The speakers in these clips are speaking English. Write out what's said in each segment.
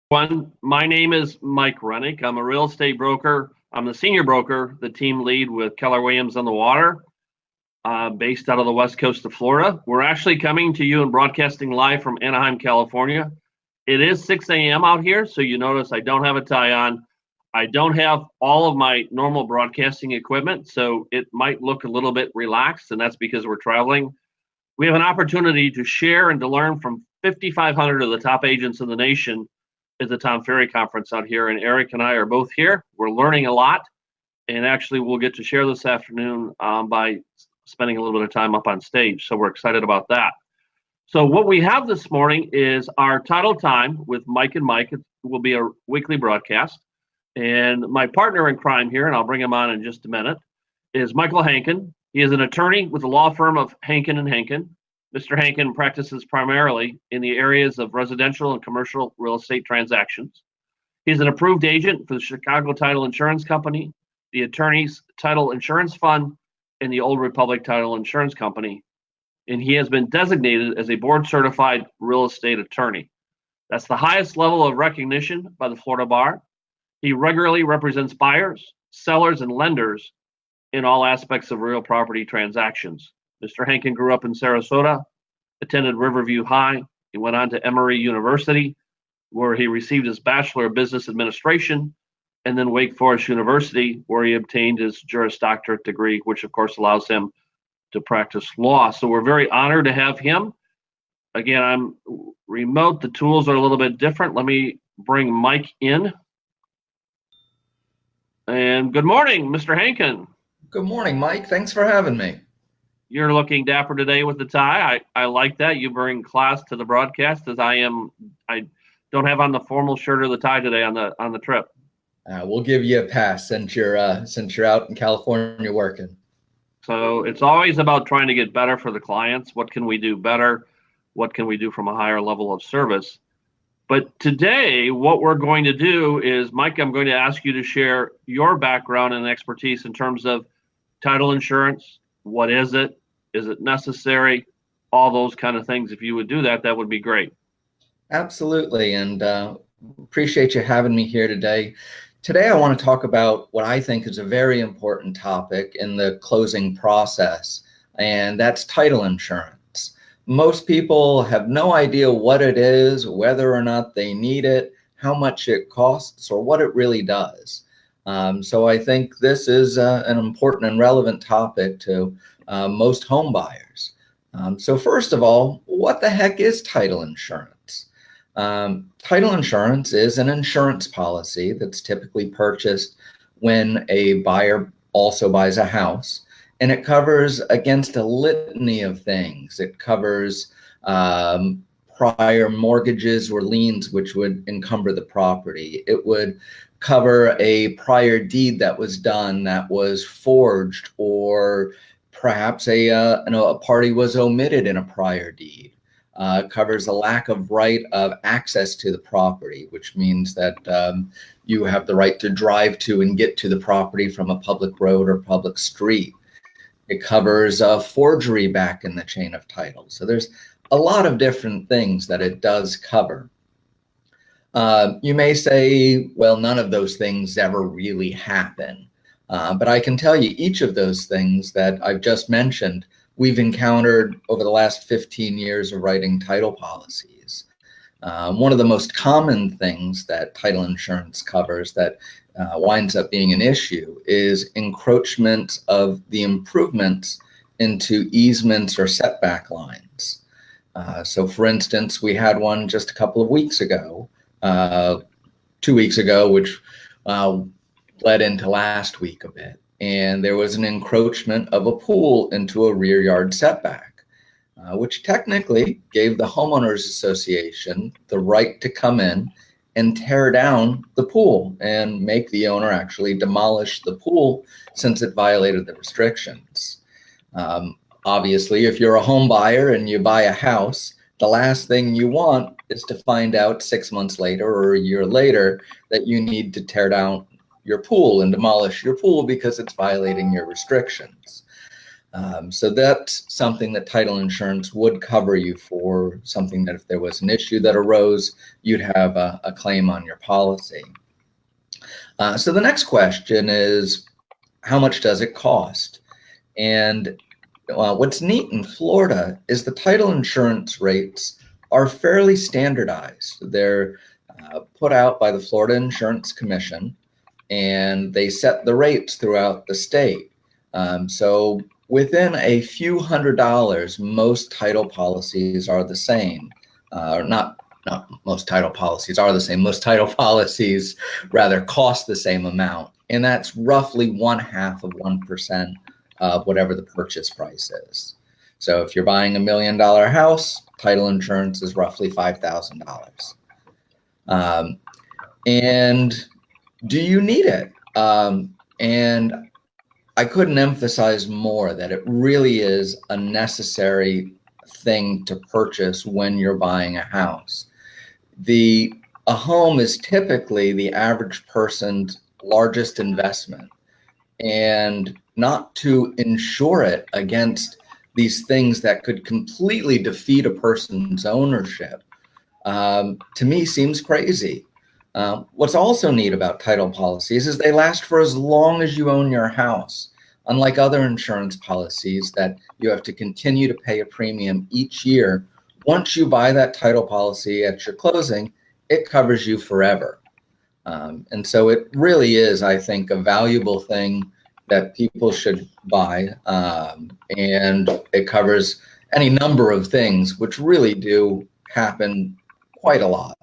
My name is Mike Rennick. I'm a real estate broker. I'm the senior broker, the team lead with Keller Williams on the Water, based out of the west coast of Florida. We're actually coming to you and broadcasting live from Anaheim, California. It is 6 a.m. out here, so you notice I don't have a tie on. I don't have all of my normal broadcasting equipment, so it might look a little bit relaxed, and that's because we're traveling. We have an opportunity to share and to learn from 5,500 of the top agents in the nation at the Tom Ferry Conference out here, and Eric and I are both here. We're learning a lot, and actually we'll get to share this afternoon by spending a little bit of time up on stage, so we're excited about that. So what we have this morning is our Title Time with Mike and Mike. It will be a weekly broadcast, and my partner in crime here, and I'll bring him on in just a minute, is Michael Hankin. He is an attorney with the law firm of Hankin and Hankin. Mr. Hankin practices primarily in the areas of residential and commercial real estate transactions. He's an approved agent for the Chicago Title Insurance Company, the Attorney's Title Insurance Fund, and the Old Republic Title Insurance Company. And he has been designated as a board-certified real estate attorney. That's the highest level of recognition by the Florida Bar. He regularly represents buyers, sellers, and lenders in all aspects of real property transactions. Mr. Hankin grew up in Sarasota, attended Riverview High. He went on to Emory University, where he received his Bachelor of Business Administration, and then Wake Forest University, where he obtained his Juris Doctorate degree, which of course allows him to practice law. So we're very honored to have him. Again, I'm remote. The tools are a little bit different. Let me bring Mike in. And good morning, Mr. Hankin. Good morning, Mike. Thanks for having me. You're looking dapper today with the tie. I like that. You bring class to the broadcast, as I don't have on the formal shirt or the tie today on the trip. We'll give you a pass since you're out in California working. So it's always about trying to get better for the clients. What can we do better? What can we do from a higher level of service? But today, what we're going to do is, Mike, I'm going to ask you to share your background and expertise in terms of title insurance. What is it? Is it necessary? All those kind of things. If you would do that, that would be great. Absolutely, and appreciate you having me here today. Today, I want to talk about what I think is a very important topic in the closing process, and that's title insurance. Most people have no idea what it is, whether or not they need it, how much it costs, or what it really does. So I think this is an important and relevant topic to most home buyers. So first of all, what the heck is title insurance? Title insurance is an insurance policy that's typically purchased when a buyer also buys a house, and it covers against a litany of things. It covers prior mortgages or liens which would encumber the property. It would cover a prior deed that was done that was forged, or perhaps a party was omitted in a prior deed. Covers a lack of right of access to the property, which means that you have the right to drive to and get to the property from a public road or public street. It covers forgery back in the chain of title. So there's a lot of different things that it does cover. You may say, well, none of those things ever really happen. But I can tell you each of those things that I've just mentioned, we've encountered over the last 15 years of writing title policies. One of the most common things that title insurance covers that winds up being an issue is encroachment of the improvements into easements or setback lines. So for instance, we had one just a couple of weeks ago, 2 weeks ago, which led into last week a bit. And there was an encroachment of a pool into a rear yard setback, which technically gave the homeowners association the right to come in and tear down the pool and make the owner actually demolish the pool since it violated the restrictions. Obviously, if you're a home buyer and you buy a house, the last thing you want is to find out 6 months later or a year later that you need to tear down your pool and demolish your pool because it's violating your restrictions. So that's something that title insurance would cover you for, something that if there was an issue that arose, you'd have a claim on your policy. So the next question is, how much does it cost? And what's neat in Florida is the title insurance rates are fairly standardized. They're put out by the Florida Insurance Commission, and they set the rates throughout the state. So within a few $100s, most title policies are the same. Not most title policies are the same. Most title policies rather cost the same amount, and that's roughly 1/2 of 1% of whatever the purchase price is. So if you're buying $1 million house, title insurance is roughly $5,000. And do you need it? And I couldn't emphasize more that it really is a necessary thing to purchase when you're buying a house. A home is typically the average person's largest investment, and not to insure it against these things that could completely defeat a person's ownership, to me seems crazy. What's also neat about title policies is they last for as long as you own your house. Unlike other insurance policies that you have to continue to pay a premium each year, once you buy that title policy at your closing, it covers you forever. And so it really is, I think, a valuable thing that people should buy. And it covers any number of things, which really do happen quite a lot.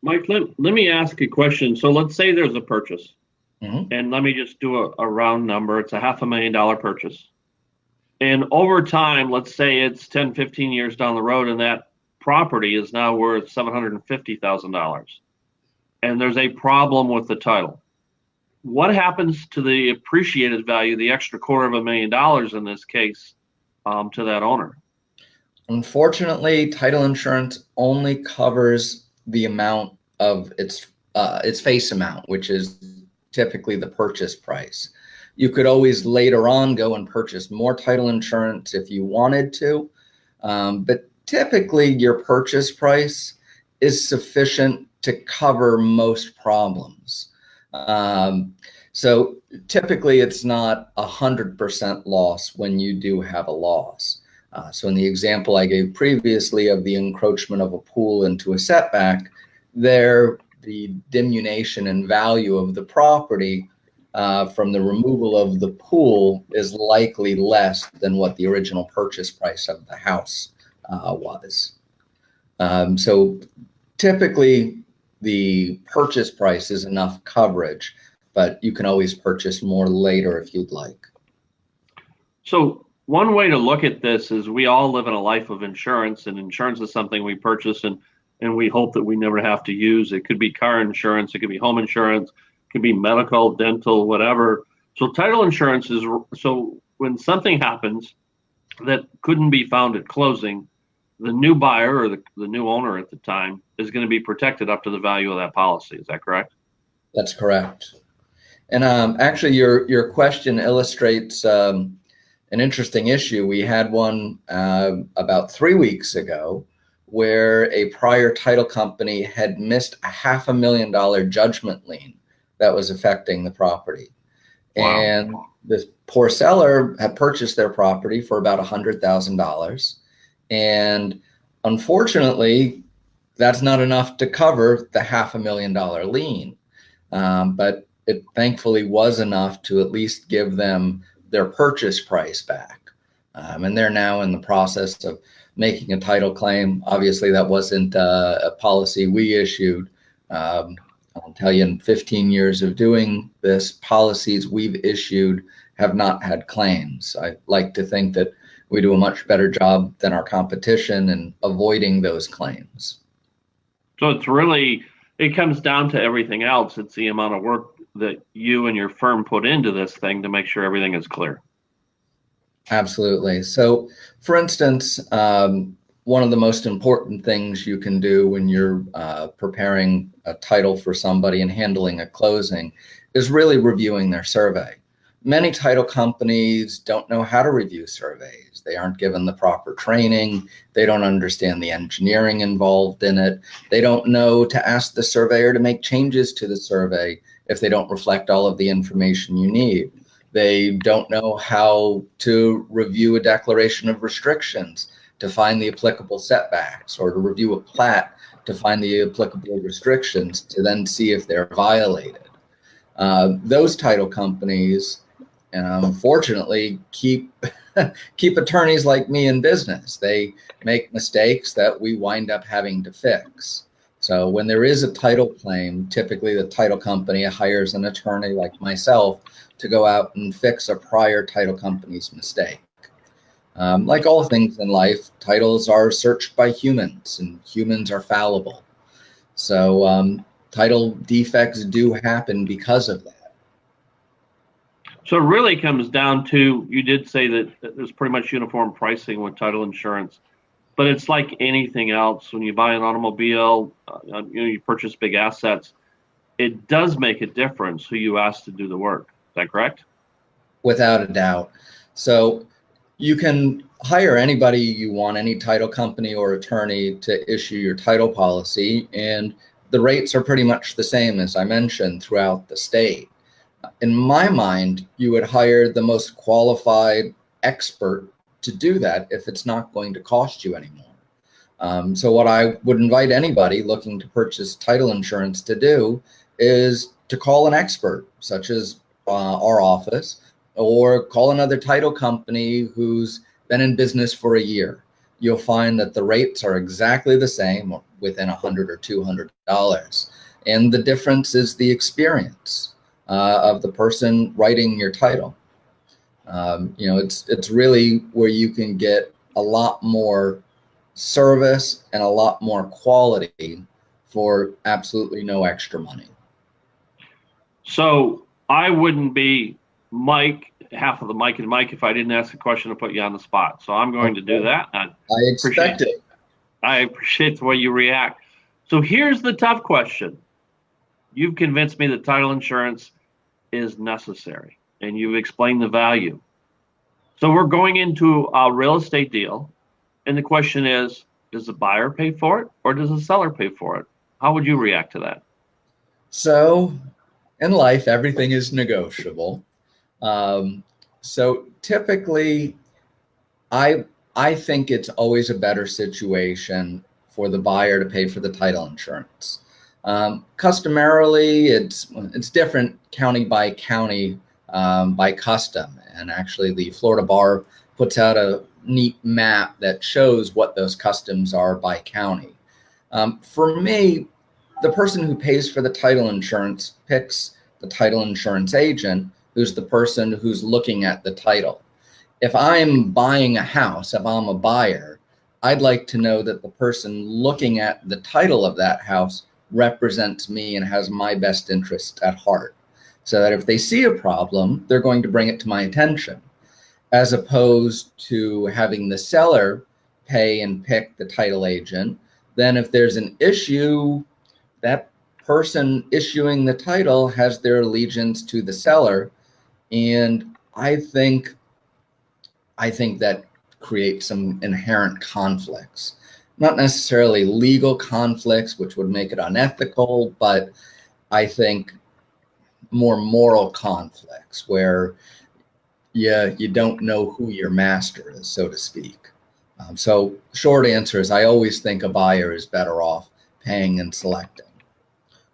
Mike, let me ask a question. So let's say there's a purchase. Mm-hmm. And let me just do a round number. It's a $500,000 purchase. And over time, let's say it's 10, 15 years down the road, and that property is now worth $750,000. And there's a problem with the title. What happens to the appreciated value, the extra $250,000 in this case, to that owner? Unfortunately, title insurance only covers the amount of its face amount, which is typically the purchase price. You could always later on go and purchase more title insurance if you wanted to, but typically your purchase price is sufficient to cover most problems. So typically it's not 100% loss when you do have a loss. So in the example I gave previously of the encroachment of a pool into a setback, there the diminution in value of the property from the removal of the pool is likely less than what the original purchase price of the house was. So typically the purchase price is enough coverage, but you can always purchase more later if you'd like. So one way to look at this is we all live in a life of insurance, and insurance is something we purchase and we hope that we never have to use. It could be car insurance, it could be home insurance, it could be medical, dental, whatever. So title insurance is, so when something happens that couldn't be found at closing, the new buyer or the new owner at the time is going to be protected up to the value of that policy. Is that correct? That's correct. And actually your question illustrates an interesting issue. We had one about 3 weeks ago where a prior title company had missed a $500,000 judgment lien that was affecting the property. Wow. And this poor seller had purchased their property for about $100,000. And unfortunately, that's not enough to cover the $500,000 lien. But it thankfully was enough to at least give them their purchase price back. And they're now in the process of making a title claim. Obviously, that wasn't a policy we issued. I'll tell you, in 15 years of doing this, policies we've issued have not had claims. I like to think that we do a much better job than our competition in avoiding those claims. So it's really, it comes down to everything else. It's the amount of work that you and your firm put into this thing to make sure everything is clear. Absolutely. So, for instance, one of the most important things you can do when you're preparing a title for somebody and handling a closing is really reviewing their survey. Many title companies don't know how to review surveys. They aren't given the proper training. They don't understand the engineering involved in it. They don't know to ask the surveyor to make changes to the survey if they don't reflect all of the information you need. They don't know how to review a declaration of restrictions to find the applicable setbacks, or to review a plat to find the applicable restrictions to then see if they're violated. Those title companies, unfortunately, keep keep attorneys like me in business. They make mistakes that we wind up having to fix. So when there is a title claim, typically the title company hires an attorney like myself to go out and fix a prior title company's mistake. Like all things in life, titles are searched by humans, and humans are fallible. So title defects do happen because of that. So it really comes down to, you did say that there's pretty much uniform pricing with title insurance, but it's like anything else. When you buy an automobile, you purchase big assets, it does make a difference who you ask to do the work. Is that correct? Without a doubt. So you can hire anybody you want, any title company or attorney, to issue your title policy, and the rates are pretty much the same, as I mentioned, throughout the state. In my mind, you would hire the most qualified expert to do that if it's not going to cost you anymore. So what I would invite anybody looking to purchase title insurance to do is to call an expert, such as our office, or call another title company who's been in business for a year. You'll find that the rates are exactly the same, within $100 or $200. And the difference is the experience of the person writing your title. It's really where you can get a lot more service and a lot more quality for absolutely no extra money. So I wouldn't be Mike, half of the Mike and Mike, if I didn't ask a question to put you on the spot. So I'm going to do that. I expect it. I appreciate the way you react. So here's the tough question. You've convinced me that title insurance is necessary, and you've explained the value. So we're going into a real estate deal, and the question is, does the buyer pay for it, or does the seller pay for it? How would you react to that? So in life, everything is negotiable. So typically, I think it's always a better situation for the buyer to pay for the title insurance. Customarily, it's different county by county, by custom. And actually, the Florida Bar puts out a neat map that shows what those customs are by county. For me, the person who pays for the title insurance picks the title insurance agent, who's the person who's looking at the title. If I'm buying a house, if I'm a buyer, I'd like to know that the person looking at the title of that house represents me and has my best interest at heart, so that if they see a problem, they're going to bring it to my attention, as opposed to having the seller pay and pick the title agent. Then if there's an issue, that person issuing the title has their allegiance to the seller. And I think that creates some inherent conflicts. Not necessarily legal conflicts, which would make it unethical, but I think more moral conflicts where you don't know who your master is, so to speak. So short answer is, I always think a buyer is better off paying and selecting.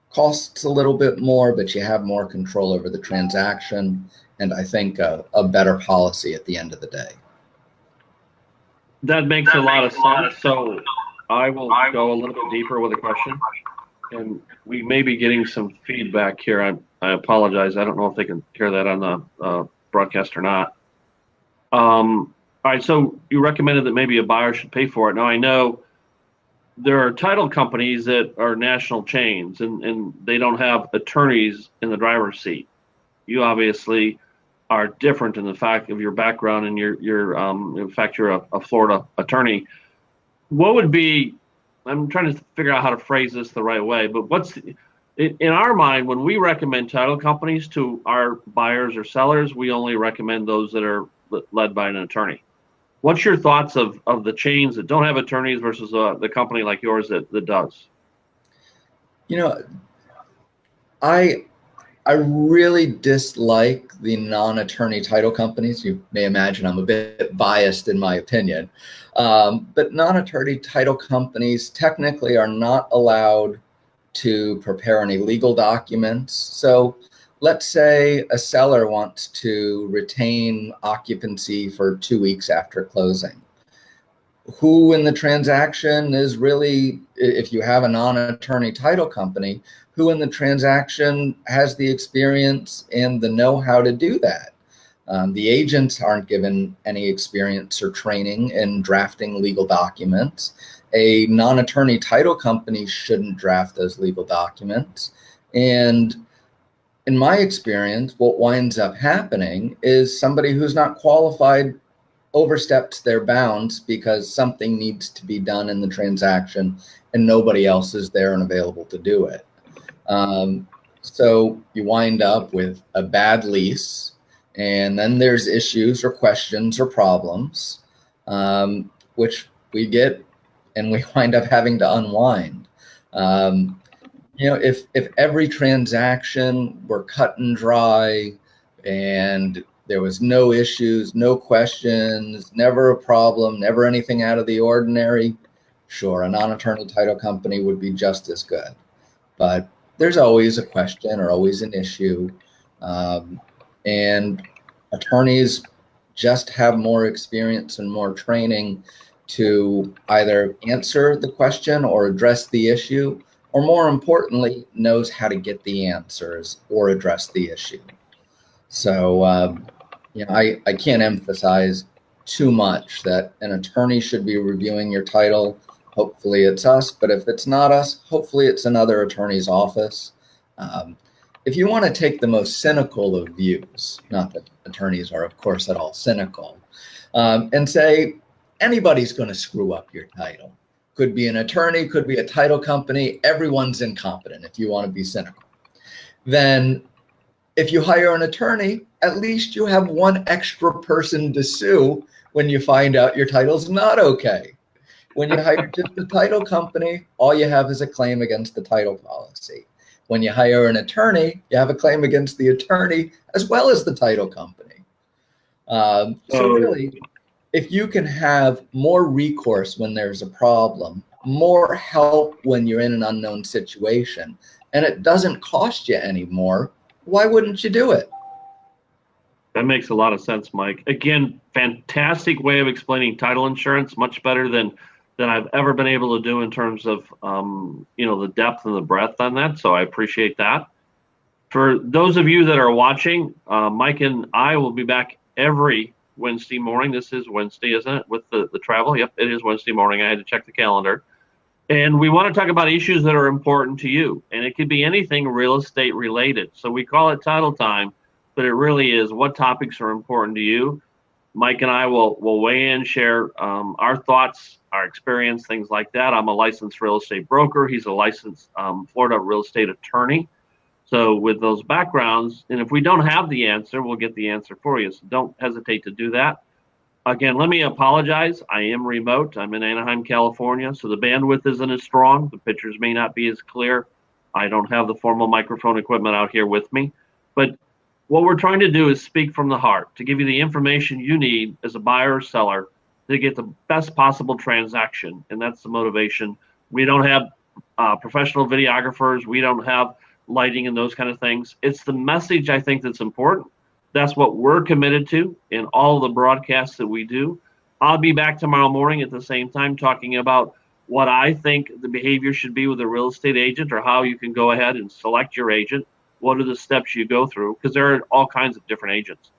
Costs a little bit more, but you have more control over the transaction, and I think a better policy at the end of the day. That makes a lot of sense. So I will go a little bit deeper with a question, and we may be getting some feedback here. I apologize. I don't know if they can hear that on the broadcast or not. All right. So you recommended that maybe a buyer should pay for it. Now, I know there are title companies that are national chains, and they don't have attorneys in the driver's seat. You obviously are different in the fact of your background, and you're in fact, you're a Florida attorney. What would be, I'm trying to figure out how to phrase this the right way, but In our mind, when we recommend title companies to our buyers or sellers, we only recommend those that are led by an attorney. What's your thoughts of the chains that don't have attorneys versus the company like yours that does? You know, I I really dislike the non-attorney title companies. You may imagine I'm a bit biased in my opinion, but non-attorney title companies technically are not allowed to prepare any legal documents. So let's say a seller wants to retain occupancy for 2 weeks after closing. Who in the transaction is really, if you have a non-attorney title company, who in the transaction has the experience and the know-how to do that? The agents aren't given any experience or training in drafting legal documents. A non-attorney title company shouldn't draft those legal documents. And in my experience, what winds up happening is somebody who's not qualified oversteps their bounds because something needs to be done in the transaction and nobody else is there and available to do it. So you wind up with a bad lease, and then there's issues or questions or problems, which we get and we wind up having to unwind. If every transaction were cut and dry and there was no issues, no questions, never a problem, never anything out of the ordinary, sure, a non-attorney title company would be just as good. But there's always a question or always an issue. And attorneys just have more experience and more training to either answer the question or address the issue, or more importantly, knows how to get the answers or address the issue. So, I can't emphasize too much that an attorney should be reviewing your title. Hopefully it's us, but if it's not us, hopefully it's another attorney's office. If you want to take the most cynical of views, not that attorneys are, of course, at all cynical, and say anybody's going to screw up your title. Could be an attorney, could be a title company, everyone's incompetent if you want to be cynical. Then if you hire an attorney, at least you have one extra person to sue when you find out your title's not okay. When you hire just the title company, all you have is a claim against the title policy. When you hire an attorney, you have a claim against the attorney as well as the title company. So really, if you can have more recourse when there's a problem, more help when you're in an unknown situation, and it doesn't cost you any more, why wouldn't you do it? That makes a lot of sense, Mike. Again, fantastic way of explaining title insurance, much better than I've ever been able to do in terms of the depth and the breadth on that. So I appreciate that. For those of you that are watching, Mike and I will be back every Wednesday morning. This is Wednesday, isn't it? With the travel. Yep, it is Wednesday morning. I had to check the calendar. And we want to talk about issues that are important to you. And it could be anything real estate related. So we call it Title Time, but it really is what topics are important to you. Mike and I will weigh in, share our thoughts, our experience, things like that. I'm a licensed real estate broker. He's a licensed Florida real estate attorney. So with those backgrounds, and if we don't have the answer, we'll get the answer for you. So don't hesitate to do that. Again, let me apologize. I am remote. I'm in Anaheim, California, so the bandwidth isn't as strong. The pictures may not be as clear. I don't have the formal microphone equipment out here with me. But what we're trying to do is speak from the heart to give you the information you need as a buyer or seller to get the best possible transaction, and that's the motivation. We don't have professional videographers. We don't have lighting and those kind of things. It's the message, I think, that's important. That's what we're committed to in all the broadcasts that we do. I'll be back tomorrow morning at the same time talking about what I think the behavior should be with a real estate agent, or how you can go ahead and select your agent. What are the steps you go through? Because there are all kinds of different agents.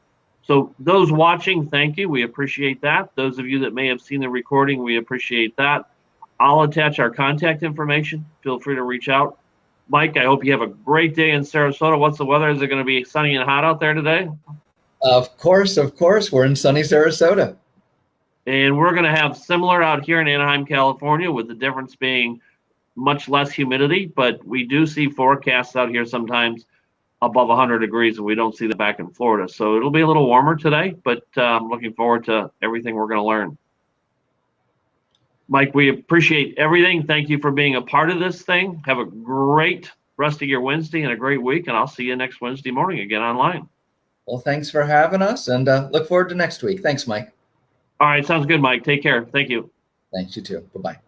So those watching, thank you. We appreciate that. Those of you that may have seen the recording, we appreciate that. I'll attach our contact information. Feel free to reach out. Mike, I hope you have a great day in Sarasota. What's the weather? Is it going to be sunny and hot out there today? Of course. We're in sunny Sarasota. And we're going to have similar out here in Anaheim, California, with the difference being much less humidity, but we do see forecasts out here sometimes above 100 degrees, and we don't see that back in Florida. So it'll be a little warmer today, but I'm looking forward to everything we're going to learn. Mike, we appreciate everything. Thank you for being a part of this thing. Have a great rest of your Wednesday and a great week, and I'll see you next Wednesday morning again online. Well, thanks for having us, and look forward to next week. Thanks, Mike. All right, sounds good, Mike. Take care. Thank you. Thanks, you too. Bye-bye.